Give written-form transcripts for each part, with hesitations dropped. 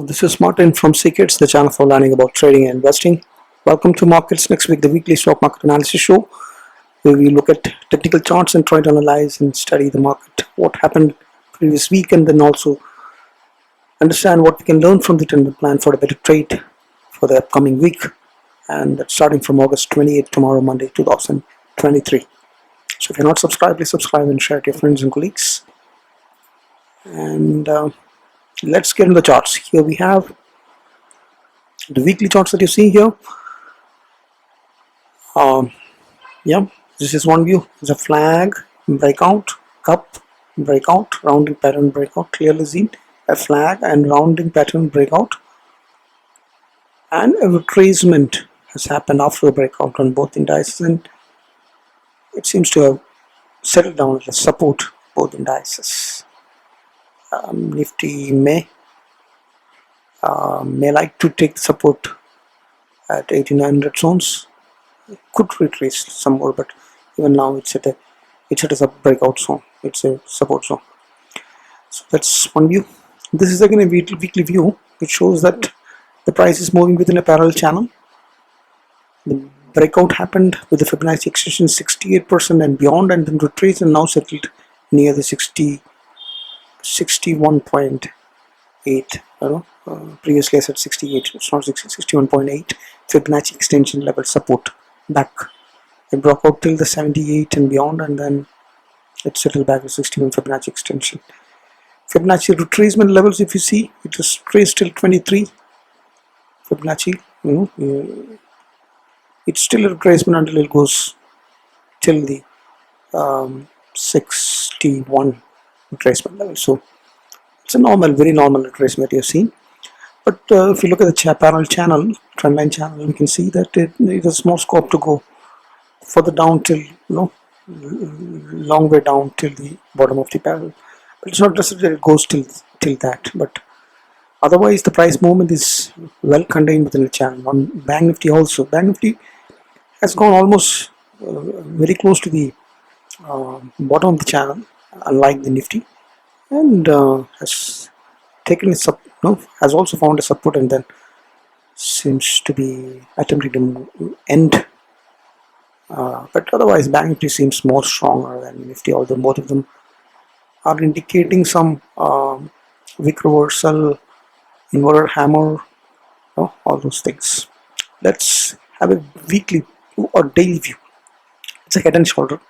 Hello, this is Martin from Secrets, the channel for learning about trading and investing. Welcome to Markets Next Week, the weekly stock market analysis show, where we look at technical charts and try to analyze and study the market, what happened previous week, and then also understand what we can learn from it and plan for a better trade for the upcoming week. And that's starting from August 28th, tomorrow, Monday, 2023. So if you're not subscribed, please subscribe and share it to your friends and colleagues. And let's get into the charts. Here we have the weekly charts that you see here. Yeah, this is one view. It's a flag, breakout, cup, breakout, rounding pattern breakout, clearly seen. A flag and rounding pattern breakout. And a retracement has happened after the breakout on both indices, and it seems to have settled down at a support both indices. Nifty may like to take support at 8900 zones. It could retrace some more, but even now it's at a breakout zone. It's a support zone. So that's one view. This is again a weekly view, which shows that the price is moving within a parallel channel. The breakout happened with the Fibonacci extension 68% and beyond, and then retraced and now settled near the 61.8. Previously I said 68. It's not 61.8. Fibonacci extension level support back. It broke out till the 78 and beyond, and then it settled back to 61 Fibonacci extension. Fibonacci retracement levels, if you see, it is traced till 23. Fibonacci, it's still a retracement until it goes till the 61 retracement level. So it's a very normal retracement you've seen. But if you look at the parallel channel, trendline channel, we can see that it has more scope to go further down till long way down till the bottom of the parallel. But it's not necessarily that it goes till that, but otherwise the price movement is well contained within the channel. On Banknifty also, Banknifty has gone almost very close to the bottom of the channel, unlike the Nifty, and has taken has also found a support and then seems to be attempting to end. But otherwise, Banknifty seems more stronger than Nifty, although both of them are indicating some wick reversal, inverted hammer, all those things. Let's have a weekly or daily view. It's a head and shoulder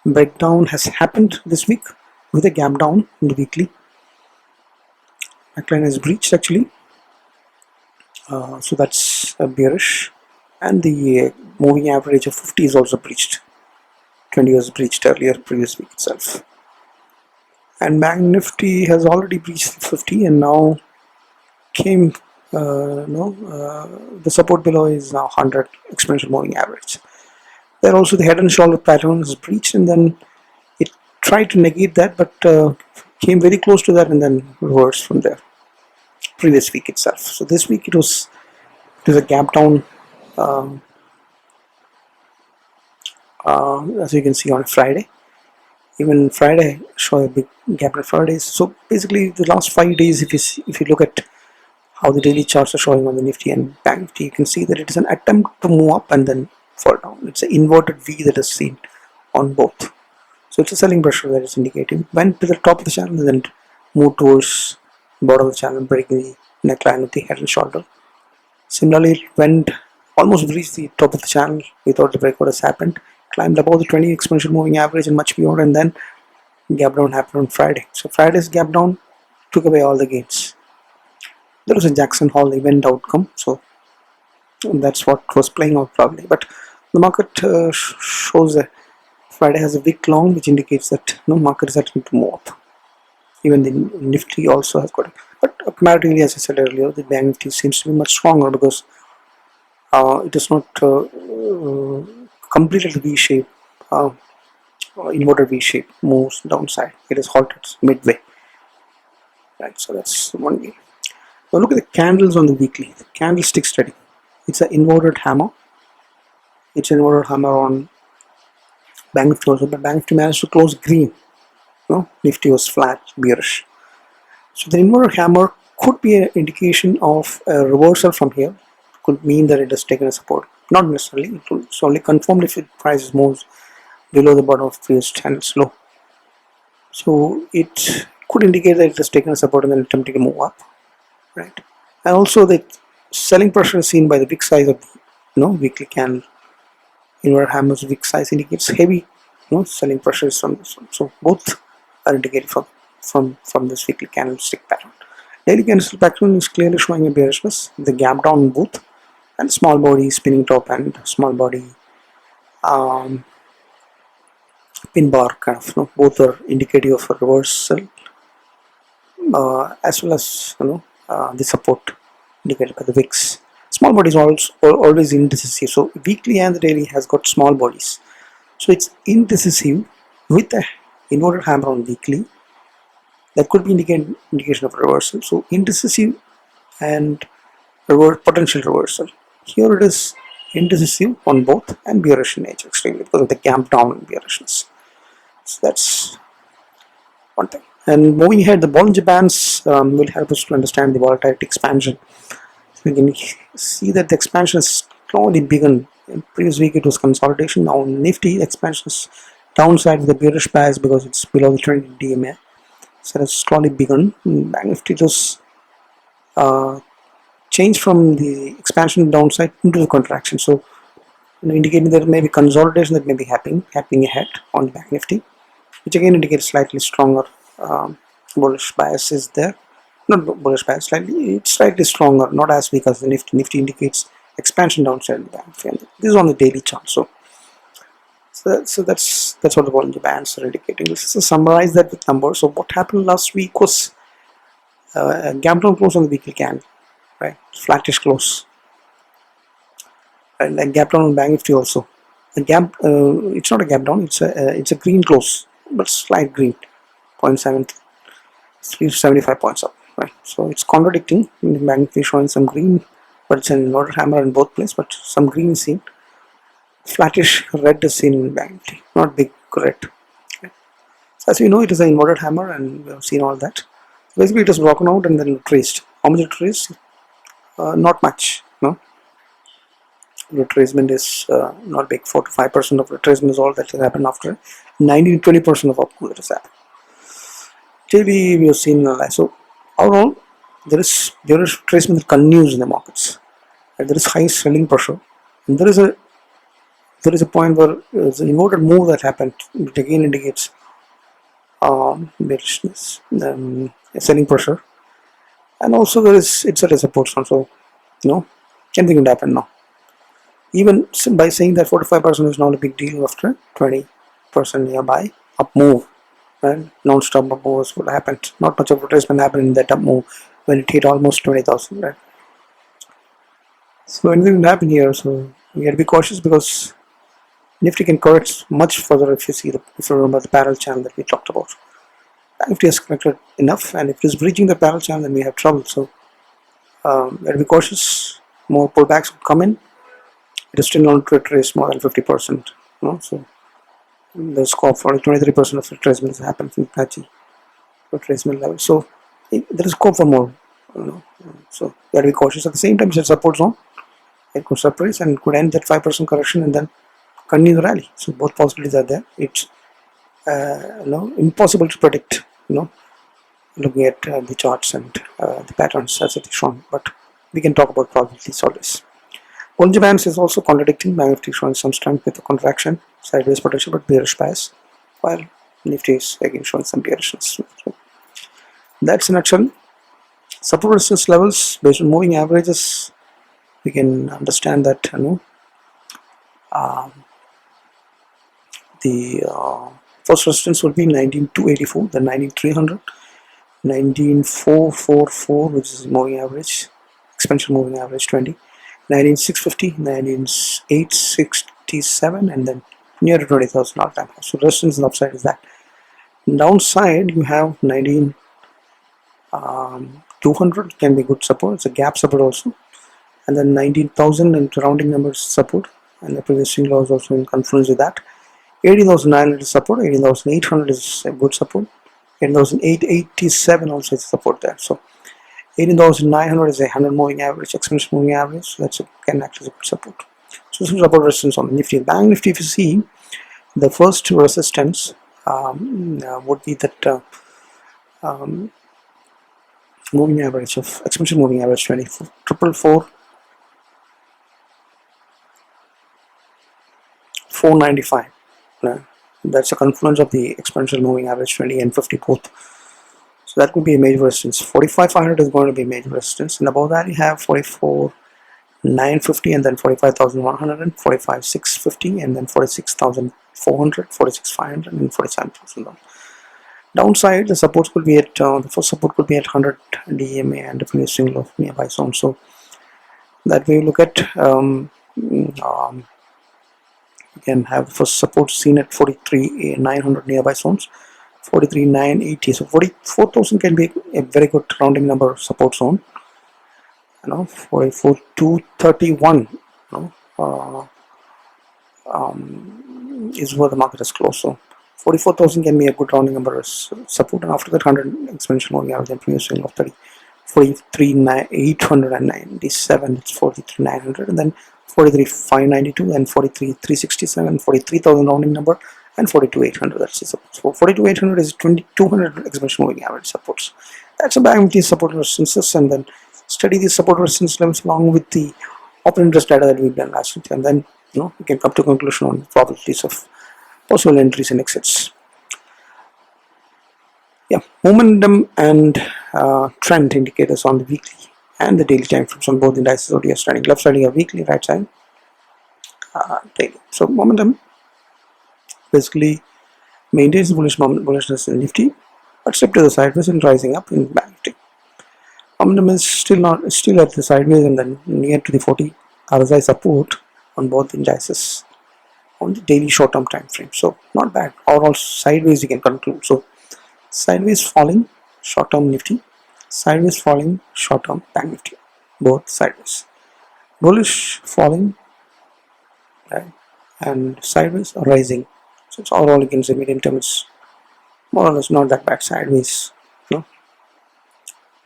breakdown has happened this week with a gap down in the weekly. Neckline is breached actually, so that's bearish, and the moving average of 50 is also breached. 20 was breached earlier previous week itself, and Banknifty has already breached 50 and now came the support below is now 100 exponential moving average. There also the head and shoulder pattern is breached, and then it tried to negate that, but came very close to that and then reversed from there previous week itself. So this week it was a gap down, as you can see on Friday. Even Friday show a big gap on Fridays. So basically the last 5 days, if you look at how the daily charts are showing on the Nifty and Banknifty, you can see that it is an attempt to move up and then fall down. It's an inverted V that is seen on both. So it's a selling pressure that is indicating. Went to the top of the channel and then moved towards the bottom of the channel, breaking the neckline of the head and shoulder. Similarly, it went almost reached the top of the channel. We thought the breakout has happened, climbed above the 20 exponential moving average and much beyond, and then gap down happened on Friday. So Friday's gap down took away all the gains. There was a Jackson Hole event outcome, so that's what was playing out probably. But the market shows that Friday has a wick long, which indicates that market is attempting to move up. Even the Nifty also has got it. But comparatively, as I said earlier, the Bank Nifty seems to be much stronger because it is not completed the V-shape, inverted V-shape moves downside. It is halted midway. Right, so that's one way. Now look at the candles on the weekly. The candlestick study. It's an inverted hammer. It's an inverted hammer on Banknifty also, but Banknifty managed to close green. Nifty was flat, bearish. So the inverted hammer could be an indication of a reversal from here. Could mean that it has taken a support. Not necessarily. It will only confirmed if the price moves below the bottom of previous channel's low. So it could indicate that it has taken a support and then attempting to move up, right? And also the selling pressure is seen by the big size of the weekly candle. Inverted hammer's wick size indicates heavy selling pressures from this one. So both are indicated from this weekly candlestick pattern. Daily candlestick pattern is clearly showing a bearishness. The gap down both and small body spinning top and small body pin bar kind of both are indicative of a reversal as well as the support indicated by the wicks. Small bodies are also always indecisive. So weekly and the daily has got small bodies. So it's indecisive with a inverted hammer on weekly. That could be indication of reversal. So indecisive and potential reversal. Here it is indecisive on both and bearish in nature extremely because of the gap down and bearishness. So that's one thing. And moving ahead, the Bollinger Bands will help us to understand the volatility expansion. We can see that the expansion has slowly begun. In previous week it was consolidation. Now Nifty expansion is downside with the bearish bias because it's below the 20 DMA. So it's slowly begun. Banknifty was changed from the expansion downside into the contraction. So indicating that maybe consolidation that may be happening ahead on the Banknifty, which again indicates slightly stronger bullish bias is there. Not bullish bias, it's slightly stronger, not as weak as the Nifty. Nifty indicates expansion downside in the Banknifty. And this is on the daily chart. So that's what the Bollinger Bands are indicating. Let's just summarize that with numbers. So what happened last week was a gap down close on the weekly candle, right? Flattish close, and a gap down on Banknifty also. The gap, it's not a gap down. It's a green close, but slight green, 0.75 points up. Right, so it's contradicting. Banknifty showing some green, but it's an inverted hammer in both places. But some green is seen. Flattish red is seen in Banknifty, not big red. Okay. So as we know, it is an inverted hammer, and we have seen all that. Basically, it is broken out and then retraced. How much it retraced? Not much. No, retracement is not big. 4 to 5% of retracement is all that has happened after 90 to 20% of upmove that has happened. Daily, we have seen so. Overall, there is retracement that continues in the markets. And there is high selling pressure, and there is a point where there's an inverted move that happened. It again indicates bearishness, selling pressure, and also it's at a support zone. So anything could happen now. Even by saying that 45% is not a big deal after 20% nearby up move. And non-stop up moves would happen. Not much of retracement happened in that up move when it hit almost 20,000, right? So anything will happen here. So we have to be cautious because Nifty can correct much further if you remember the parallel channel that we talked about. Nifty has corrected enough, and if it is breaching the parallel channel, then we have trouble. So we have to be cautious. More pullbacks will come in. It is still not to retrace more than 50%. So the scope for 23% of retracement has happened from patchy retracement level. So there is scope for more. So you have to be cautious. At the same time, it's a support zone. It could surprise and could end that 5% correction and then continue the rally. So both possibilities are there. It's impossible to predict. Looking at the charts and the patterns as it is shown, but we can talk about probabilities always. Bollinger Bands is also contradicting. Banknifty showing some strength with a contraction, sideways potential, but bearish bias, while Nifty is again showing some bearishness. So that's in a nutshell. Support resistance levels based on moving averages, we can understand that the first resistance will be 19,284, then 19,300, 19,444, which is moving average, expansion moving average 20. 19,650, 19,867, and then near to 20,000 all time. So resistance and upside is that. Downside you have 19,200 can be good support. It's a gap support also, and then 19,000 and rounding numbers support, and the previous swing low is also in confluence with that. 18,900 is support. 18,800 is a good support. 18,887 also is support there. So 18,900 is a 100 moving average, exponential moving average. So that's can act as a support. So some support resistance on the Nifty. Bank Nifty, if you see, the first resistance would be that moving average of exponential moving average 24 495. That's a confluence of the exponential moving average 20 and 50 both. So that could be a major resistance. 45,500 is going to be a major resistance, and above that you have 44,950, and then 45,100, and 45,650, and then 46,400, 46,500, and 47,000. Downside, the supports could be at the first support could be at 100 DMA and definitely a single of nearby zone. So that way you look at you can have first support seen at 43,900 nearby zones, 43,980. So 44,000 can be a very good rounding number support zone. 44,231 is where the market is closed. So 44,000 can be a good rounding number as support, and after that 100 exponential moving average and previous swing of 43,897, it's 43,900, and then 43,592, and 43,367, 43,000 rounding number, and 42,800. That's the support. So 42,800 is 2,200 exponential moving average supports. That's a bank with these support resistances, and then study these support resistance levels along with the open interest data that we've done last week, and then you can come to a conclusion on probabilities of possible entries and exits. Yeah, momentum and trend indicators on the weekly and the daily time frames on both indices. ODS trading, left side are weekly, right side daily. So momentum basically maintains the bullishness in Nifty, but step to the sideways and rising up in Banknifty. Momentum is still at the sideways and then near to the 40 RSI support on both indices on the daily short-term time frame. So not bad. Overall sideways you can conclude. So sideways falling short-term Nifty, sideways falling short-term Bank Nifty, both sideways. Bullish falling, right, and sideways rising. So it's overall you can say medium term is more or less not that bad. Sideways.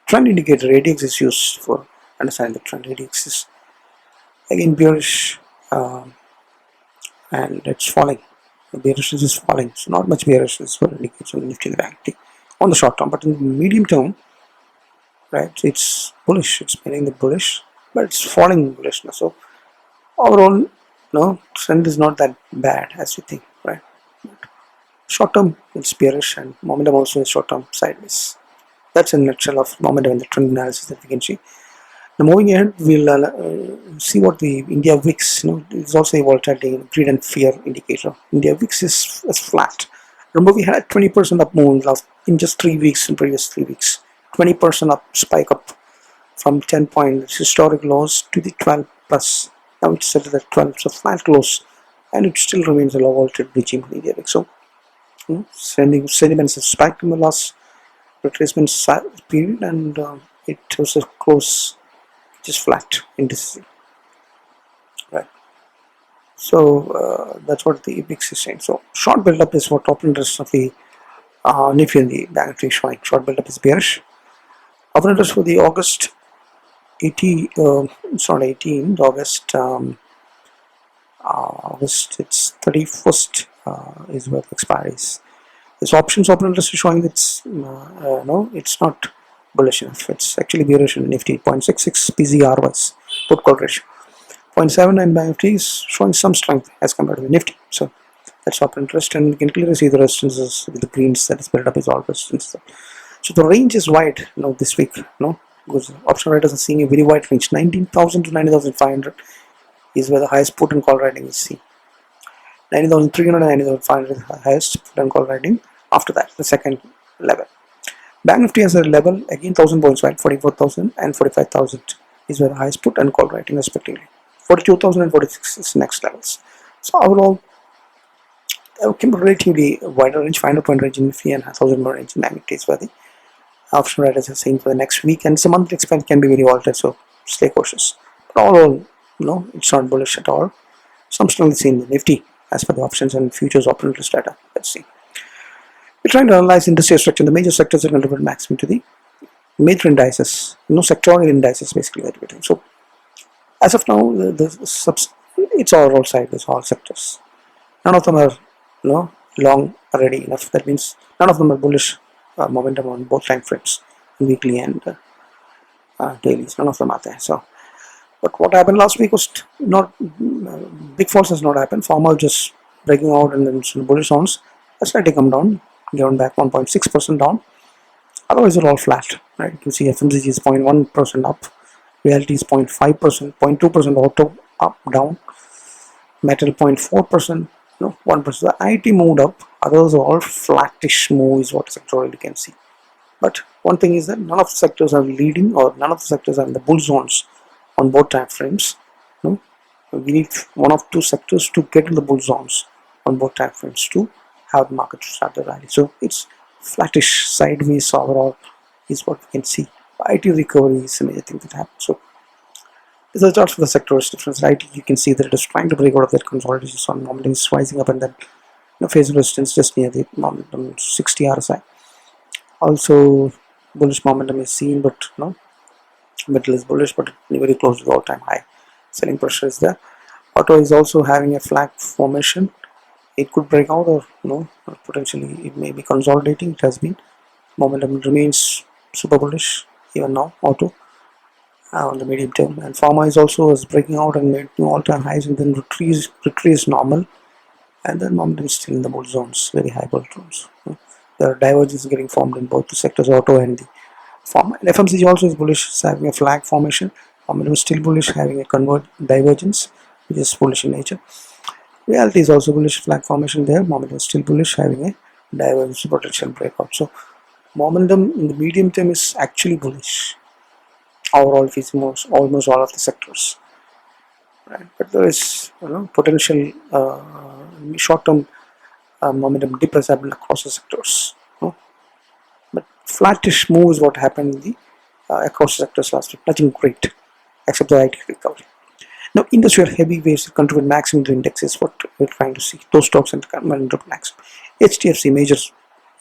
Trend indicator ADX is used for understanding the trend. ADX is again bearish, and it's falling. The bearishness is falling, so not much bearishness for indicates on the Nifty and the Bank Nifty on the short term, but in the medium term, right, it's bullish. It's meaning the bullish, but it's falling bullishness. So overall, trend is not that bad as we think, right? Short term, it's bearish, and momentum also is short term sideways. That's a nutshell of momentum and the trend analysis that we can see. Now moving ahead, we'll see what the India VIX, it's also a volatility, greed and fear indicator. India VIX is flat. Remember, we had a 20% up move in just 3 weeks, in previous 3 weeks. 20% up, spike up from 10 points historic lows to the 12 plus. Now it's settled at 12, so flat close, and it still remains a low volatility regime in India VIX. So, sentiments have spiked in the last retracement period, and it was a close just flat indices, right? So that's what the VIX is saying. So short build-up is what open interest of the Nifty and the Bank Nifty showing. Short build-up is bearish. Open interest for the August 18, it's not 18, August, it's 31st is where the expiry is. This options open interest is showing it's it's not bullish enough. It's actually bearish in Nifty. 0.66 PZR was put call ratio. 0.7 and Bank Nifty is showing some strength as compared to the Nifty. So that's open interest, and you can clearly see the resistances with the greens that is built up is all resistance. So the range is wide this week. Because option writers are seeing a very wide range. 19,000 to 90,500 is where the highest put and call writing is seen. 90,300 and 90,500 highest put and call writing. After that, the second level. Bank Nifty has a level again 1,000 points wide, 44,000 and 45,000 is where the highest put and call writing respectively. 42,000 and 46 is next levels. So overall, relatively wider range, 500 point range in Nifty and 1,000 point range in Bank Nifty is where the option writers are saying for the next week, and some monthly expense can be very volatile, so stay cautious. But overall, it's not bullish at all. Some strength seen in the Nifty as per the options and futures open interest data. Let's see. We're trying to analyze industry structure. The major sectors that contribute maximum to the major indices, sectorial indices basically that we're doing. So as of now, it's all sideways, all sectors. None of them are long already enough. That means none of them are bullish momentum on both time frames, weekly and dailies. None of them are there. So, but what happened last week was not big falls has not happened. Formal just breaking out and then some bullish zones. Has slightly come down, given back 1.6% down. Otherwise, they're all flat. Right? You can see FMCG is 0.1% up. Realty is 0.5%, 0.2% auto up, down. Metal 0.4%, 1%. The IT moved up. Others are all flattish move is what sectorally you can see. But one thing is that none of the sectors are leading, or none of the sectors are in the bull zones on both time frames. We need one of two sectors to get in the bull zones on both time frames to have the market to start the rally. So it's flattish sideways overall is what we can see. IT recovery is a major thing that happens. So these are the charts for the sectors difference. IT, you can see that it is trying to break out of that consolidation. So normally it's rising up and then phase resistance just near the momentum 60 RSI. Also bullish momentum is seen, but metal is bullish, but very close to the all-time high. Selling pressure is there. Auto is also having a flag formation. It could break out, or potentially it may be consolidating. It has been. Momentum remains super bullish even now. Auto on the medium term, and pharma is also breaking out and made new all-time highs, and then retreats normal, and then momentum is still in the bull zones, very high bull zones. There are divergences getting formed in both the sectors, auto and the pharma. And FMCG also is bullish, it's having a flag formation. Momentum is still bullish, having a divergence, which is bullish in nature. Reality is also bullish, flag formation there. Momentum is still bullish, having a divergence potential breakout. So momentum in the medium term is actually bullish. Overall, it's almost all of the sectors, right? But there is potential short-term momentum dip has happened across the sectors. But flattish move is what happened in the across the sectors last week. Nothing great except the IT recovery. Now, industrial heavyweights contribute maximum to the index is what we're trying to see. Those stocks and maximum. HDFC, major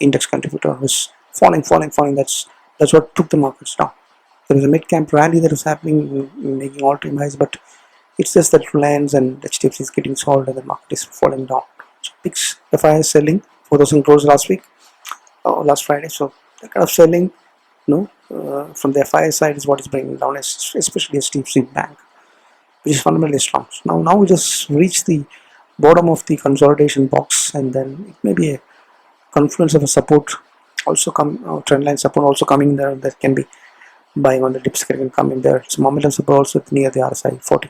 index contributor, is falling. That's what took the markets down. There is a mid-camp rally that is happening, making all-time highs, but it's just that Reliance and HDFC is getting sold and the market is falling down. So PIX, Fyers selling 4,000 crores last last Friday. So that kind of selling, from the Fyers side is what is bringing down, especially HDFC Bank, which is fundamentally strong. So now we just reach the bottom of the consolidation box, and then it may be a confluence of a support also trend line support also coming there. That can be buying on the dips can come in there. So momentum support also near the RSI 40,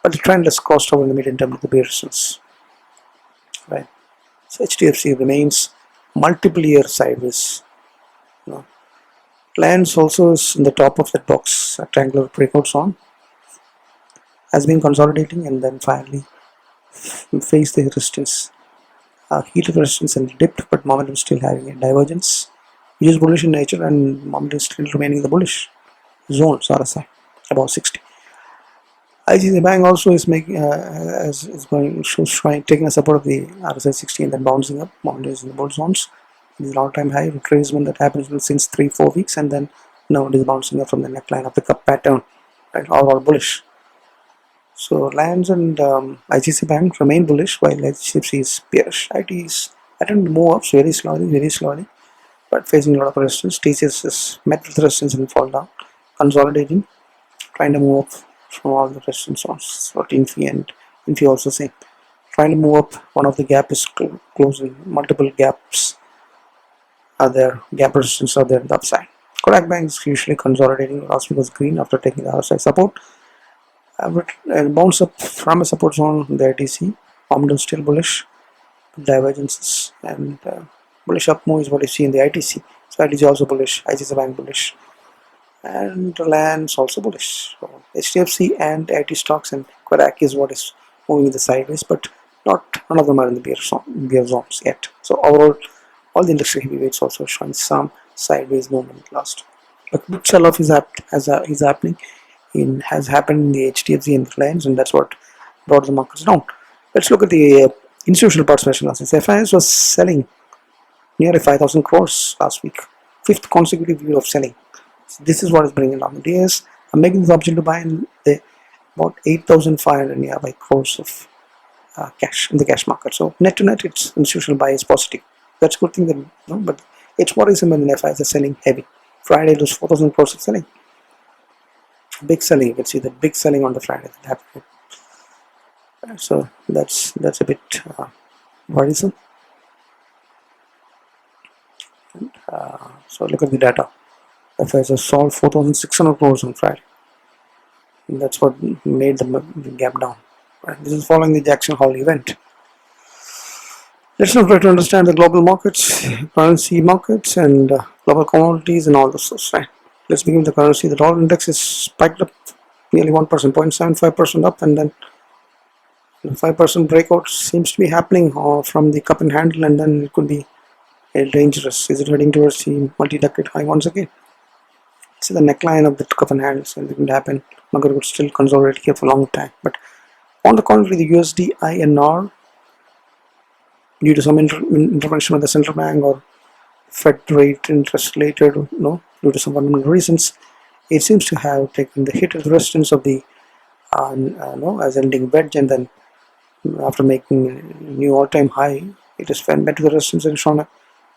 but the trend has crossed over in the medium term with the bear resistance, right? So HDFC remains multiple year sideways. Reliance also is in the top of that box, a triangular breakout zone, has been consolidating and then finally faced the resistance, heated resistance and dipped, but momentum still having a divergence, which is bullish in nature, and momentum still remaining in the bullish zones RSI about 60. ICICI Bank also is making taking a support of the RSI 60 and then bouncing up. Momentum is in the bull zones. It is an all-time high retracement that happens since 3-4 weeks, and then now it is bouncing up from the neckline of the cup pattern, right? All bullish. So Reliance and ICICI Bank remain bullish, while HDFC is bearish. IT is attempting to move up very slowly, but facing a lot of resistance. TCS is met with resistance and fall down, consolidating, trying to move up from all the resistance zones. What Infi also same, trying to move up. One of the gap is closing. Multiple gaps are there. Gap resistance are there on the upside. Kodak Bank is usually consolidating. Last week was green after taking the RSI support. Bounce up from a support zone. The ITC momentum still bullish, divergences and bullish up move is what you see in the ITC. So ITC also bullish, ICICI Bank bullish, and Reliance also bullish. So HDFC and IT stocks and Kodak is what is moving in the sideways, but none of them are in the bear zones yet. So overall, all the industry heavyweights also showing some sideways movement last. A big sell-off is happening. Has happened in the HDFC and Reliance, and that's what brought the markets down. Let's look at the institutional participation losses. Fyers was selling nearly 5,000 crores last week, 5th consecutive year of selling. So this is what is bringing down the DS. I'm making this option to buy in the about 8,500 nearby crores of cash in the cash market. So net to net, it's institutional buy is positive. That's a good thing. That, but it's worrisome when the FIs are selling heavy. Friday it was 4,000 crores of selling. Big selling. You can see the big selling on the Friday that happened. So that's a bit worrisome. So look at the data. FIs have sold 4,600 crores on Friday. And that's what made the gap down. Right? This is following the Jackson Hole event. Let's now try to understand the global markets, currency markets, and global commodities and all this stuff. Right? Let's begin with the currency. The dollar index is spiked up nearly 1%, 0.75% up, and then the 5% breakout seems to be happening from the cup and handle, and then it could be dangerous. Is it heading towards the multi-decade high once again? See the neckline of the cup and handles, and it could happen. Market would still consolidate here for a long time. But on the contrary, the USD INR, due to some intervention by the central bank or Fed rate interest related, due to some fundamental reasons, it seems to have taken the hit of the resistance of the ascending wedge, and then after making a new all-time high, it has met to the resistance and shown a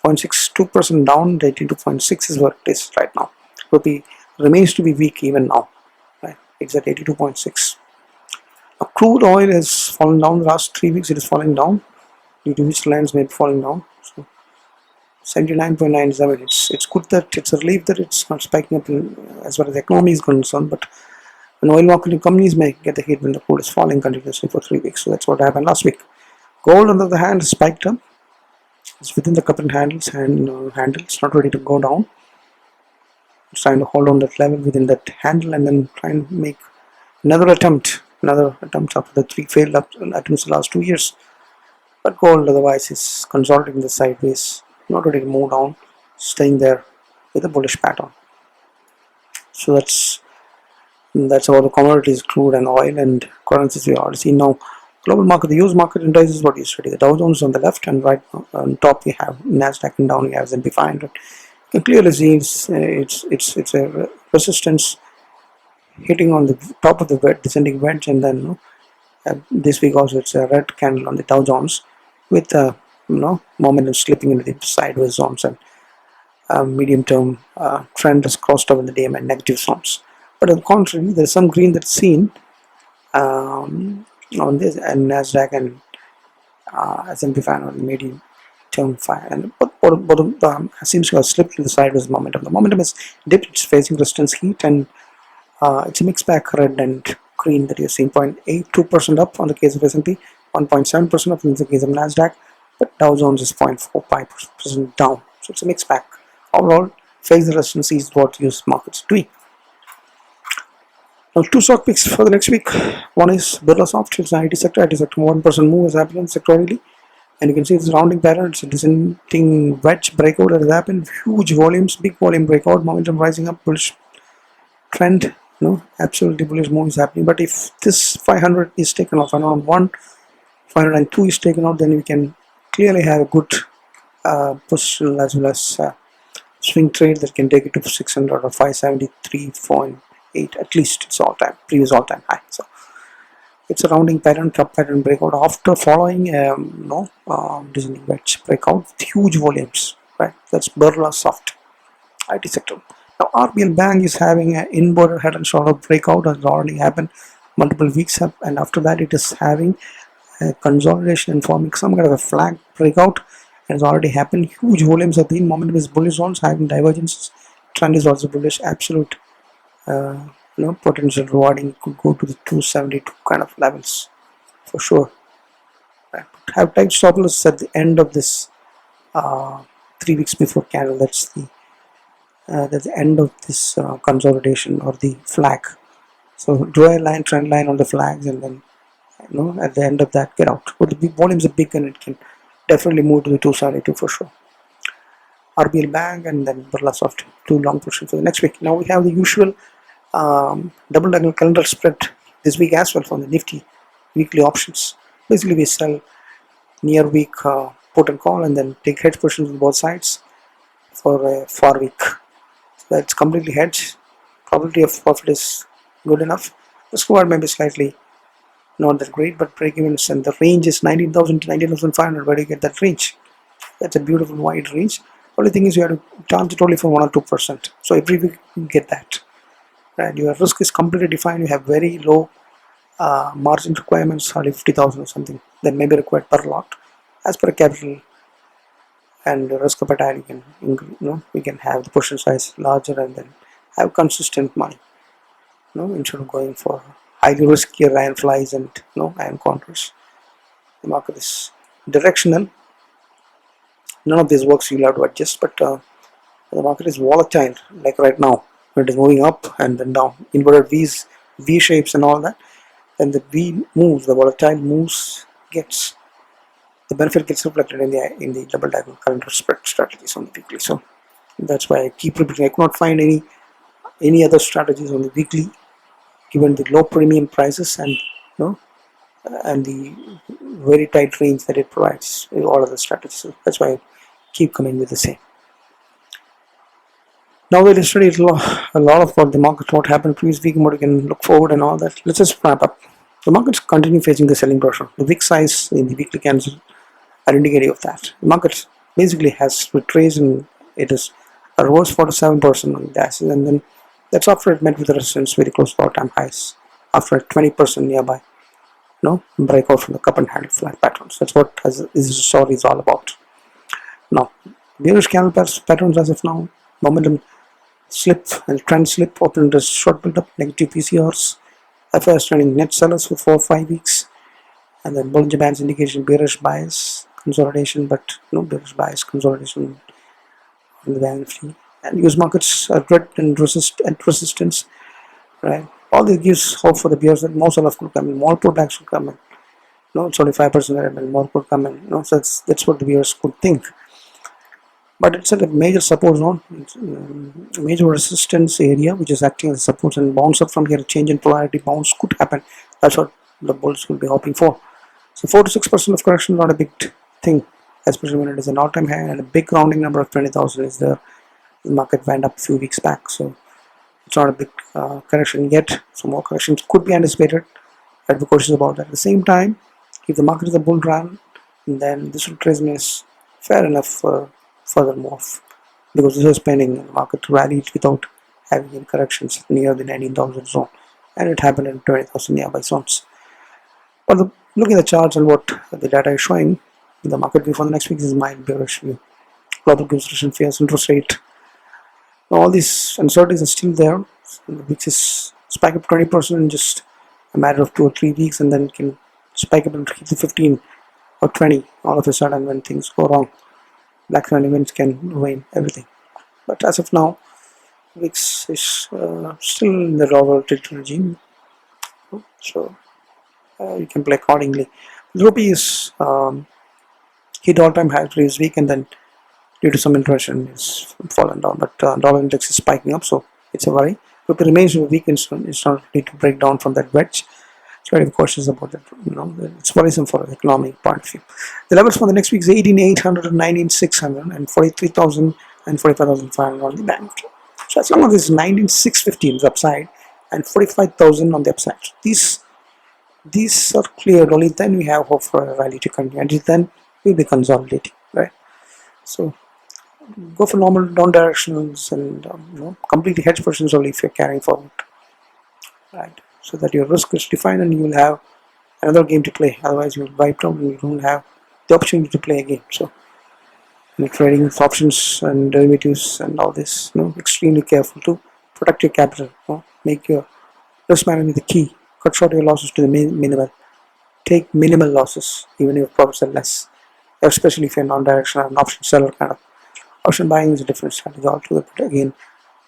0.62% down. 82.6 is what it is right now. It remains to be weak even now. Right? It's at 82.6. Crude oil has fallen down the last 3 weeks. It is falling down due to which lines may be falling down. So 79.97. It's good that it's a relief that it's not spiking up as far as the economy is concerned, but when oil marketing companies may get the hit when the crude is falling continuously for 3 weeks. So that's what happened last week. Gold, on the other hand, is spiked up. It's within the cup and handles, it's not ready to go down. It's trying to hold on that level within that handle and then trying to make another attempt after the 3 failed attempts the last 2 years. But gold otherwise is consolidating the sideways, not ready to move down, staying there with a bullish pattern. So that's about the commodities, crude and oil, and currencies we already see now. Global market, the US market index is what you study. The Dow Jones on the left, and right on top we have Nasdaq, and down we have S&P 500. You can clearly see it's a resistance hitting on the top of the descending wedge, and then this week also it's a red candle on the Dow Jones with momentum slipping into the sideways zones, and medium term trend has crossed over in the day and negative zones. But on the contrary, there's some green that's seen on this, and Nasdaq and S&P 500 on the medium term fire, and bottom seems to have slipped to the sideways momentum. The momentum is dipped, it's facing resistance heat, and it's a mixed bag, red and green, that you're seeing. 0.82% up on the case of S&P, 1.7% up in the case of Nasdaq, but Dow Jones is 0.45% down. So it's a mixed bag. Overall, face the resistance is what US markets doing. Now, 2 stock picks for the next week. One is Birla Soft. It's an IT sector. IT sector 1% move has happened sectorally, and you can see it's a rounding pattern. It's a descending wedge breakout that has happened. Huge volumes, big volume breakout, momentum rising up, bullish trend. Absolutely bullish move is happening. But if this 500 is taken off, 501, 502 is taken out, then we can clearly have a good position as well as swing trade that can take it to 600 or 573.8 at least. It's previous all-time high. So it's a rounding pattern, cup pattern breakout after following descending wedge breakout with huge volumes. Right, that's Birla Soft, IT sector. Now RBL Bank is having an inverted head and shoulder breakout. Has already happened multiple weeks up, and after that it is having a consolidation and forming some kind of a flag breakout. It has already happened. Huge volumes have been. Momentum is bullish zones, having divergences. Trend is also bullish. Absolute potential rewarding could go to the 272 kind of levels for sure. Right. Have tight stop loss at the end of this 3 weeks before candle. That's the end of this consolidation or the flag. So draw a line, trend line on the flags, and then at the end of that get out. But the volumes are big, and it can definitely move to the 272 for sure. RBL Bank and then Birla Soft, 2 long positions for the next week. Now we have the usual double diagonal calendar spread this week as well from the Nifty weekly options. Basically we sell near week put and call, and then take hedge positions on both sides for a 4 week. That's completely hedged. Probability of profit is good enough. The score may be slightly not that great, but break evens and the range is 19,000 to 19,500. Where do you get that range? That's a beautiful wide range. Only thing is you have to chance it only for 1 or 2%. So every week you get that. Right? Your risk is completely defined. You have very low margin requirements, hardly 50,000 or something. That may be required per lot. As per capital and risk appetite, we can have the portion size larger and then have consistent money. Instead of going for highly risky iron flies and iron counters. The market is directional. None of this works. You'll have to adjust, but the market is volatile. Like right now, it is moving up and then down, inverted V's, V shapes, and all that. And the V moves, the volatile moves gets the benefit gets reflected in the double diagonal calendar spread strategies on the weekly. So that's why I keep repeating. I could not find any other strategies on the weekly, given the low premium prices and the very tight range that it provides in all other strategies. So that's why I keep coming with the same. Now we'll study a lot of what the market, what happened previous week, and what we can look forward and all that. Let's just wrap up. The markets continue facing the selling pressure. The wick size in the weekly candles are indicative of that. The market basically has retraced and it is a reverse 47% on the axis, and then that's after it met with the resistance very close to all-time highs after a 20% nearby breakout from the cup and handle flat patterns. That's what this story is all about. Now, bearish candle patterns as of now, momentum slip and trend slip, open interest short build up, negative PCRs, Fyers trending net sellers for 4 or 5 weeks, and then Bollinger Band's indication bearish bias consolidation, but bearish bias consolidation on the Banknifty. And US markets are great and resistance, right? All this gives hope for the bears that more sell-off could come in, more pullbacks could come in. It's only 5% and more could come in. So that's what the bears could think. But it's a major support zone, a major resistance area which is acting as a support, and bounce up from here, a change in polarity bounce could happen. That's what the bulls will be hoping for. So 4 to 6% of correction is not a big thing, especially when it is an all-time high and a big rounding number of 20,000 is there. The market went up a few weeks back, so it's not a big correction yet. So more corrections could be anticipated. I'd be cautious about that. At the same time, if the market is a bull run, then this retracement is fair enough for further move, because this was pending the market to rally without having any corrections near the 19,000 zone, and it happened in 20,000 nearby zones. But looking at the charts and what the data is showing, the market view for the next week is mild bearish view. Global recession fears, interest rate. Now all these uncertainties are still there, which is spike up 20% in just a matter of 2 or 3 weeks, and then can spike up and hit the 15 or 20 all of a sudden when things go wrong. Black swan events can ruin everything. But as of now, VIX is still in the lower tilted regime, so you can play accordingly. The rupee is hit all-time high previous week, and then due to some intervention is fallen down. But dollar index is spiking up, so it's a worry. Rupee remains weak and it's not need to break down from that wedge. It's very cautious about that. It's worrisome for the economic point of view. The levels for the next week is 18,800 and 19,600 and 43,000 and 45,500 on the bank. So as long as it's 19,650 is upside and 45,000 on the upside, these are cleared. Only then we have hope for a rally to continue. Until then, we'll be consolidating, right? So go for normal down directionals and completely hedge positions only if you're carrying forward, right? So that your risk is defined and you will have another game to play. Otherwise, you'll wipe out and you don't have the opportunity to play a game. So, trading with options and derivatives and all this, extremely careful to protect your capital. Make your risk management the key. Cut short your losses to the minimal. Take minimal losses, even if profits are less. Especially if you're non-directional and option seller kind of. Option buying is a different strategy altogether. But again,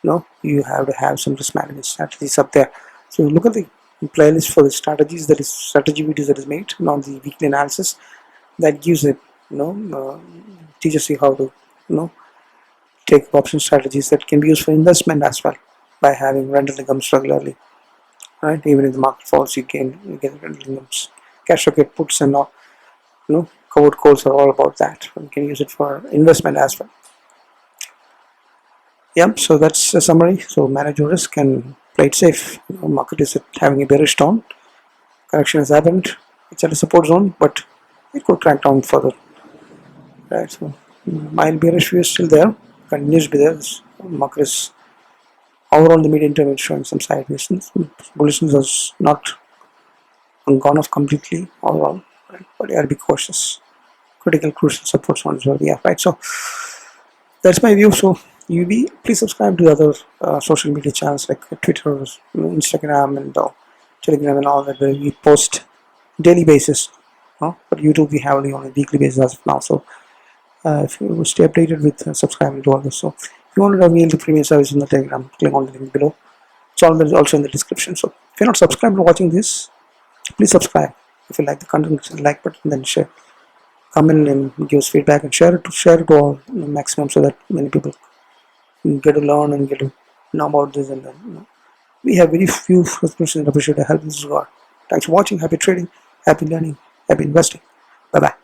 you have to have some risk management strategies up there. So look at the playlist for the strategies, that is strategy videos that is made on the weekly analysis, that gives it teaches you how to take option strategies that can be used for investment as well, by having rental incomes regularly, right? Even if the market falls, you get rental incomes. Cash pocket puts and all, covered calls are all about that. You can use it for investment as well. Yep, so that's a summary. So manage your risk and play it safe. Market is having a bearish tone. Correction has happened. It's at a support zone, but it could crack down further. Right, so mild bearish view is still there. Continues to be there. Market is overall the medium term is showing some sideways. Bullishness has not gone off completely overall, right? But you have to be cautious. Critical, crucial support zones where we are, right? So that's my view. So please subscribe to the other social media channels like Twitter, Instagram, and Telegram, and all that, where we post daily basis. But YouTube we have only on a weekly basis as of now. So if you stay updated with subscribing to all this. So if you want to avail the premium service in the Telegram, click on the link below. It's all also in the description. So if you're not subscribed to watching this, please subscribe. If you like the content, like button, then share, comment, and give us feedback, and share it to all maximum, so that many people get to learn and get to know about this. And then we have very few subscriptions and appreciate the help in this regard. Thanks for watching. Happy trading, happy learning, happy investing. Bye bye.